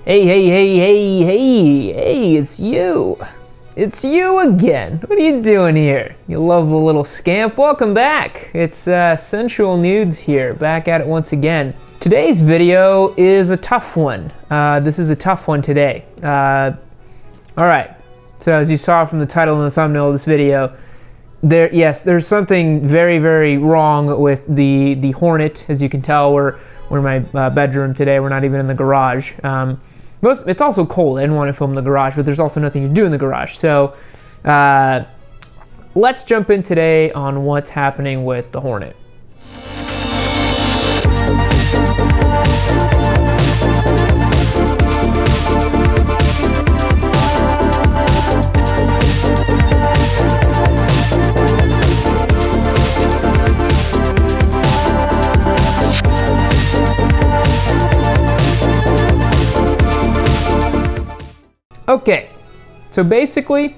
Hey, it's you. It's you again. What are you doing here? You lovable little scamp. Welcome back. It's Sensual Nudes here, back at it once again. Today's video is a tough one. This is a tough one today. Alright, so as you saw from the title and the thumbnail of this video, there's something very, very wrong with the Hornet. As you can tell, we're in my bedroom today. We're not even in the garage. It's also cold. I didn't want to film in the garage, but there's also nothing to do in the garage. So let's jump in today on what's happening with the Hornet. Okay, so basically,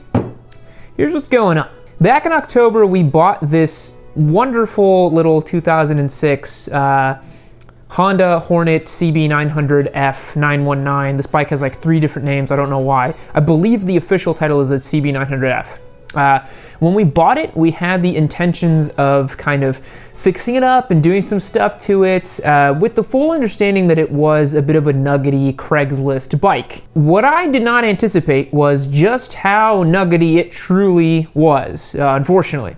here's what's going on. Back in October, we bought this wonderful little 2006 Honda Hornet CB900F 919. This bike has like 3 different names, I don't know why. I believe the official title is the CB900F. When we bought it, we had the intentions of kind of fixing it up and doing some stuff to it with the full understanding that it was a bit of a nuggety Craigslist bike. What I did not anticipate was just how nuggety it truly was, unfortunately.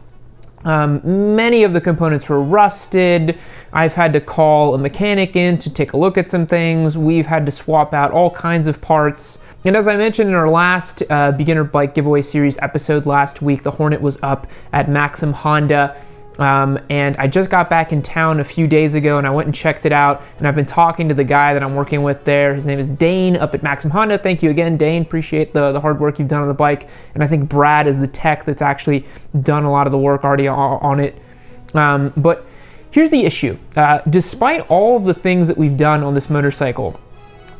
Many of the components were rusted. I've had to call a mechanic in to take a look at some things. We've had to swap out all kinds of parts. And as I mentioned in our last beginner bike giveaway series episode last week, the Hornet was up at Maxim Honda. And I just got back in town a few days ago and I went and checked it out, and I've been talking to the guy that I'm working with there. His name is Dane up at Maxim Honda. Thank you again, Dane. Appreciate the hard work you've done on the bike. And I think Brad is the tech that's actually done a lot of the work already on it. But here's the issue. Despite all of the things that we've done on this motorcycle,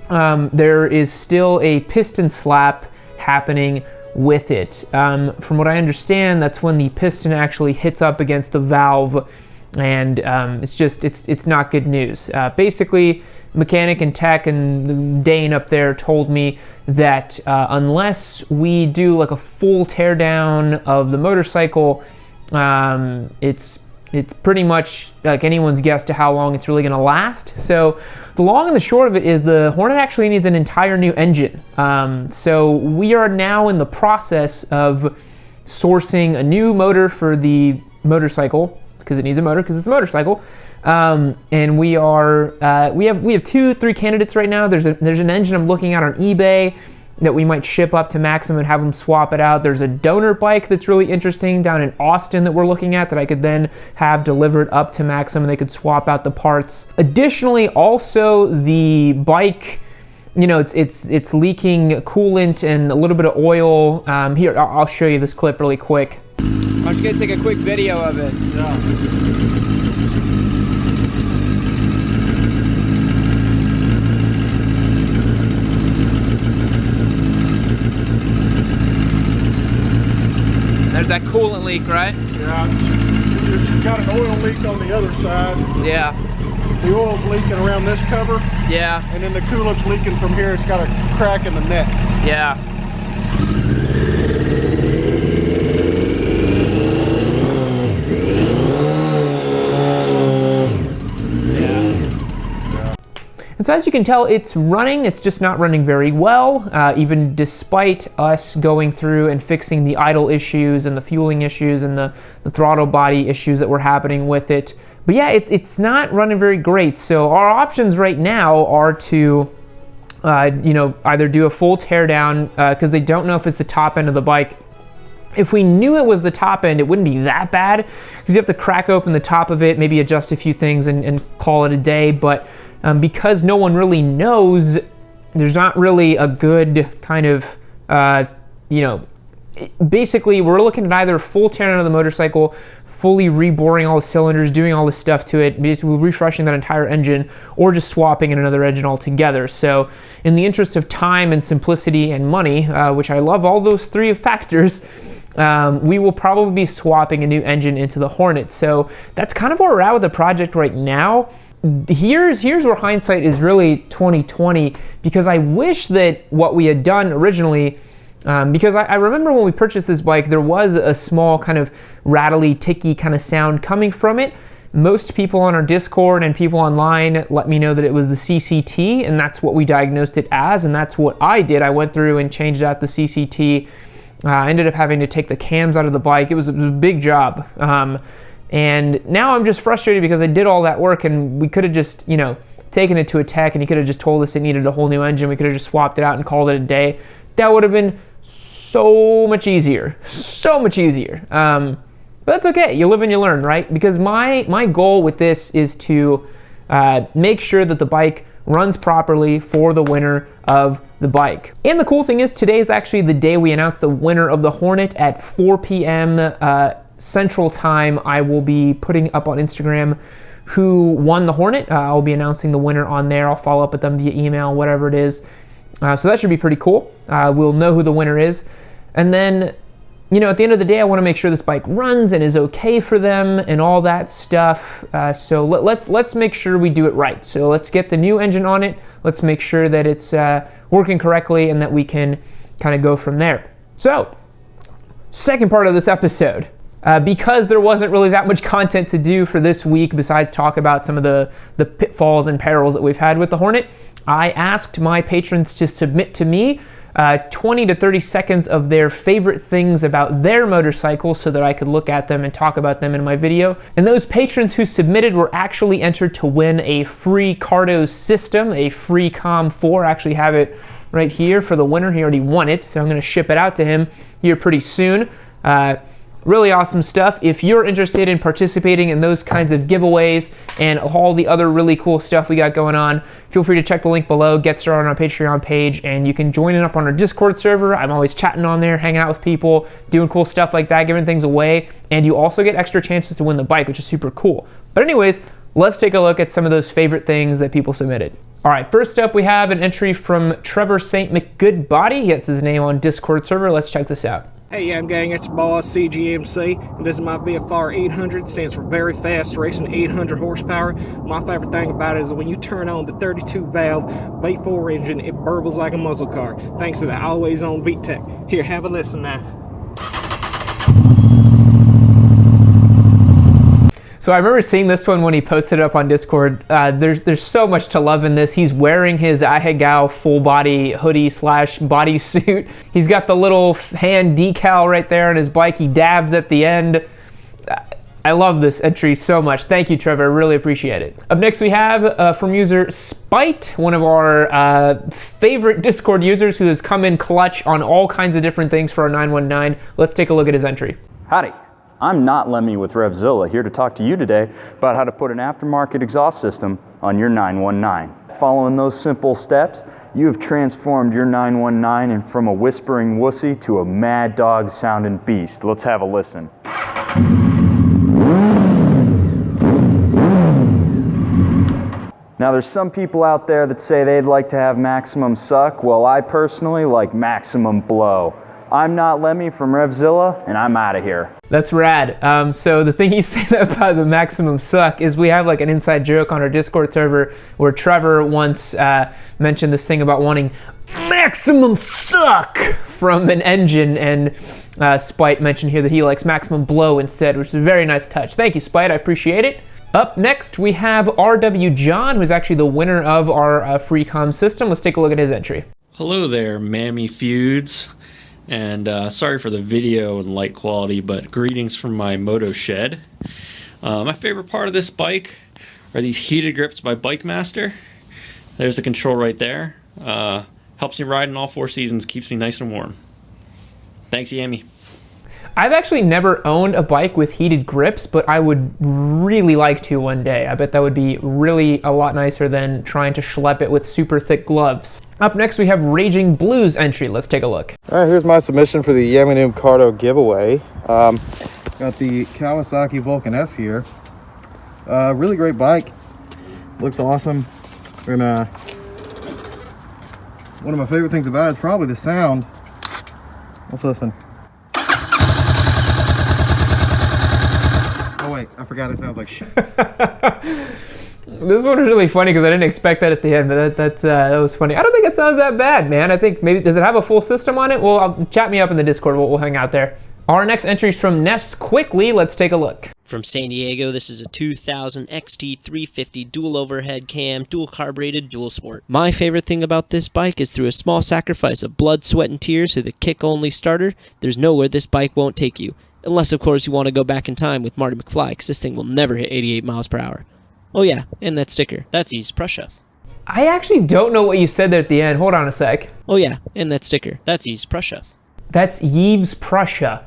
there is still a piston slap happening with it. From what I understand, that's when the piston actually hits up against the valve, and it's not good news. Basically, mechanic and tech and Dane up there told me that unless we do like a full teardown of the motorcycle, it's pretty much like anyone's guess to how long it's really gonna last. So the long and the short of it is the Hornet actually needs an entire new engine. So we are now in the process of sourcing a new motor for the motorcycle, because it needs a motor because it's a motorcycle. And we have 2-3 candidates right now. There's an engine I'm looking at on eBay that we might ship up to Maxim and have them swap it out. There's a donor bike that's really interesting down in Austin that we're looking at that I could then have delivered up to Maxim and they could swap out the parts. Additionally, also the bike, you know, it's leaking coolant and a little bit of oil. Here, I'll show you this clip really quick. I'm just gonna take a quick video of it. Yeah. There's that coolant leak, right? Yeah, it's got an oil leak on the other side. Yeah. The oil's leaking around this cover. Yeah. And then the coolant's leaking from here. It's got a crack in the neck. Yeah. And so as you can tell, it's running. It's just not running very well, even despite us going through and fixing the idle issues and the fueling issues and the throttle body issues that were happening with it. But yeah, it's not running very great. So our options right now are to either do a full teardown, because they don't know if it's the top end of the bike. If we knew it was the top end, it wouldn't be that bad, because you have to crack open the top of it, maybe adjust a few things and call it a day. But because no one really knows, there's not really a good kind of, basically we're looking at either full teardown of the motorcycle, fully reboring all the cylinders, doing all this stuff to it, basically refreshing that entire engine, or just swapping in another engine altogether. So in the interest of time and simplicity and money, which I love all those 3 factors, we will probably be swapping a new engine into the Hornet. So that's kind of where we're at with the project right now. here's where hindsight is really 2020, because I wish that what we had done originally, because I remember when we purchased this bike, there was a small kind of rattly, ticky kind of sound coming from it. Most people on our Discord and people online let me know that it was the CCT, and that's what we diagnosed it as, and that's what I did. I went through and changed out the CCT. I ended up having to take the cams out of the bike. It was a big job. And now I'm just frustrated because I did all that work, and we could have just, you know, taken it to a tech, and he could have just told us it needed a whole new engine. We could have just swapped it out and called it a day. That would have been so much easier. So much easier. But that's okay. You live and you learn, right? Because my goal with this is to make sure that the bike runs properly for the winner of the bike. And the cool thing is, today is actually the day we announced the winner of the Hornet at 4 p.m. Central Time. I will be putting up on Instagram who won the Hornet. I'll be announcing the winner on there. I'll follow up with them via email, whatever it is. So that should be pretty cool. We'll know who the winner is. And then, you know, at the end of the day, I want to make sure this bike runs and is okay for them and all that stuff. So let's make sure we do it right. So let's get the new engine on it. Let's make sure that it's working correctly and that we can kind of go from there. So, second part of this episode. Because there wasn't really that much content to do for this week besides talk about some of the pitfalls and perils that we've had with the Hornet, I asked my patrons to submit to me 20 to 30 seconds of their favorite things about their motorcycle so that I could look at them and talk about them in my video. And those patrons who submitted were actually entered to win a free Cardo system, a free Com 4. I actually have it right here for the winner. He already won it, so I'm going to ship it out to him here pretty soon. Really awesome stuff. If you're interested in participating in those kinds of giveaways and all the other really cool stuff we got going on, feel free to check the link below, get started on our Patreon page, and you can join it up on our Discord server. I'm always chatting on there, hanging out with people, doing cool stuff like that, giving things away, and you also get extra chances to win the bike, which is super cool. But anyways, let's take a look at some of those favorite things that people submitted. All right, first up we have an entry from Trevor St. McGoodbody. That's his name on Discord server. Let's check this out. Hey, I'm gang, it's your boss, CGMC, and this is my VFR 800, stands for Very Fast Racing, 800 horsepower. My favorite thing about it is when you turn on the 32 valve V4 engine, it burbles like a muscle car, thanks to the always on beat tech. Here, have a listen now. So I remember seeing this one when he posted it up on Discord. There's so much to love in this. He's wearing his Ahegao full body hoodie / bodysuit. He's got the little hand decal right there on his bike. He dabs at the end. I love this entry so much. Thank you, Trevor. I really appreciate it. Up next we have from user Spite, one of our favorite Discord users who has come in clutch on all kinds of different things for our 919. Let's take a look at his entry. Howdy. I'm not Lemmy with RevZilla, here to talk to you today about how to put an aftermarket exhaust system on your 919. Following those simple steps, you have transformed your 919 from a whispering wussy to a mad dog sounding beast. Let's have a listen. Now there's some people out there that say they'd like to have maximum suck. Well, I personally like maximum blow. I'm not Lemmy from RevZilla, and I'm out of here. That's rad. So the thing he said about the maximum suck is we have like an inside joke on our Discord server where Trevor once mentioned this thing about wanting maximum suck from an engine, and Spite mentioned here that he likes maximum blow instead, which is a very nice touch. Thank you, Spite. I appreciate it. Up next, we have RW John, who's actually the winner of our free com system. Let's take a look at his entry. Hello there, Mammy Feuds. And sorry for the video and light quality, but greetings from my moto shed. My favorite part of this bike are these heated grips by Bike Master. There's the control right there. Helps me ride in all 4 seasons, keeps me nice and warm. Thanks, Yammie. I've actually never owned a bike with heated grips, but I would really like to one day. I bet that would be really a lot nicer than trying to schlep it with super thick gloves. Up next, we have Raging Blues entry. Let's take a look. All right, here's my submission for the Yammie Noob Cardo giveaway. Got the Kawasaki Vulcan S here. Really great bike. Looks awesome. One of my favorite things about it is probably the sound. Let's listen. Oh wait, I forgot it sounds like shit. This one was really funny because I didn't expect that at the end, but that was funny. I don't think it sounds that bad, man. I think maybe, does it have a full system on it? Well, chat me up in the Discord. We'll hang out there. Our next entry is from Ness Quickly. Let's take a look. From San Diego, this is a 2000 XT350 dual overhead cam, dual carbureted, dual sport. My favorite thing about this bike is through a small sacrifice of blood, sweat, and tears through the kick-only starter, there's nowhere this bike won't take you. Unless, of course, you want to go back in time with Marty McFly, because this thing will never hit 88 miles per hour. Oh yeah, and that sticker. That's East Prussia. I actually don't know what you said there at the end. Hold on a sec. Oh yeah, and that sticker. That's East Prussia. That's Yves Prussia.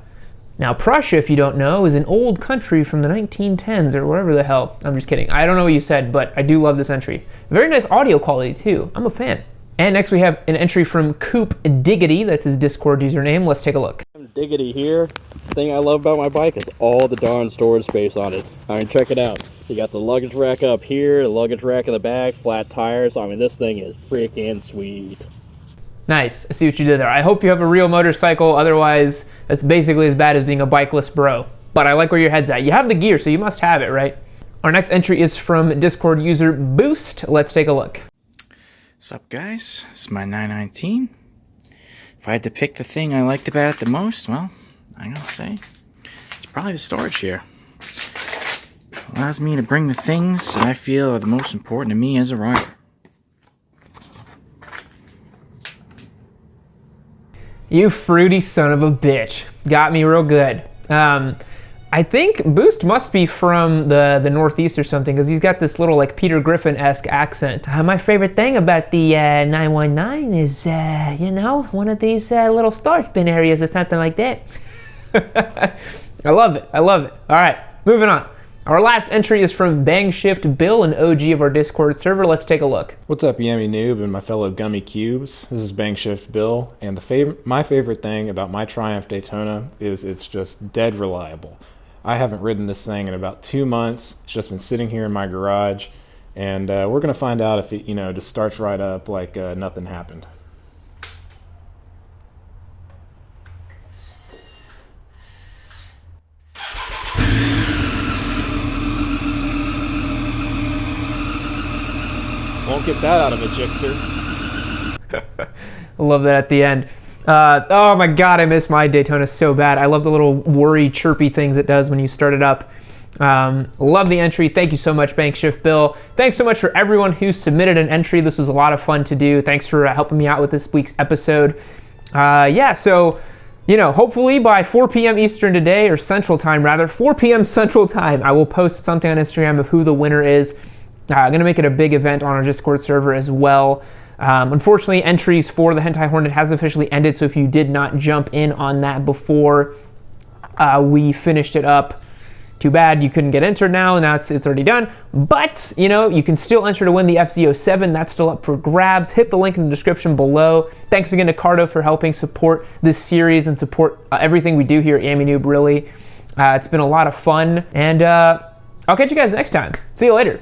Now, Prussia, if you don't know, is an old country from the 1910s or whatever the hell. I'm just kidding. I don't know what you said, but I do love this entry. Very nice audio quality, too. I'm a fan. And next we have an entry from Coop Diggity. That's his Discord username. Let's take a look. Diggity here. The thing I love about my bike is all the darn storage space on it. I mean, check it out. You got the luggage rack up here, the luggage rack in the back, flat tires. I mean, this thing is freaking sweet. Nice. I see what you did there. I hope you have a real motorcycle. Otherwise, that's basically as bad as being a bikeless bro. But I like where your head's at. You have the gear, so you must have it, right? Our next entry is from Discord user Boost. Let's take a look. What's up, guys? This is my 919. If I had to pick the thing I liked about it the most, well, I'm gonna say it's probably the storage here. It allows me to bring the things that I feel are the most important to me as a rider. You fruity son of a bitch. Got me real good. I think Boost must be from the Northeast or something, because he's got this little like Peter Griffin-esque accent. My favorite thing about the 919 is, you know, one of these little storage bin areas or something like that. I love it. I love it. All right, moving on. Our last entry is from Bang Shift Bill, an OG of our Discord server. Let's take a look. What's up, Yammie Noob and my fellow gummy cubes? This is Bang Shift Bill, and my favorite thing about my Triumph Daytona is it's just dead reliable. I haven't ridden this thing in about 2 months. It's just been sitting here in my garage, and we're gonna find out if it, you know, just starts right up like nothing happened. Won't get that out of a Jixer. I love that at the end. Oh my god, I miss my Daytona so bad. I love the little worry chirpy things it does when you start it up. Love the entry. Thank you so much, Bank Shift Bill. Thanks so much for everyone who submitted an entry. This was a lot of fun to do. Thanks for helping me out with this week's episode. Yeah, so, you know, hopefully by 4 p.m. Eastern today, or Central Time rather, 4 p.m. Central Time, I will post something on Instagram of who the winner is. I'm going to make it a big event on our Discord server as well. Unfortunately, entries for the Hentai Hornet has officially ended, so if you did not jump in on that before we finished it up, too bad you couldn't get entered now, and now it's already done. But, you know, you can still enter to win the FZ07. That's still up for grabs. Hit the link in the description below. Thanks again to Cardo for helping support this series and support everything we do here at Yammie Noob, really. It's been a lot of fun, and I'll catch you guys next time. See you later.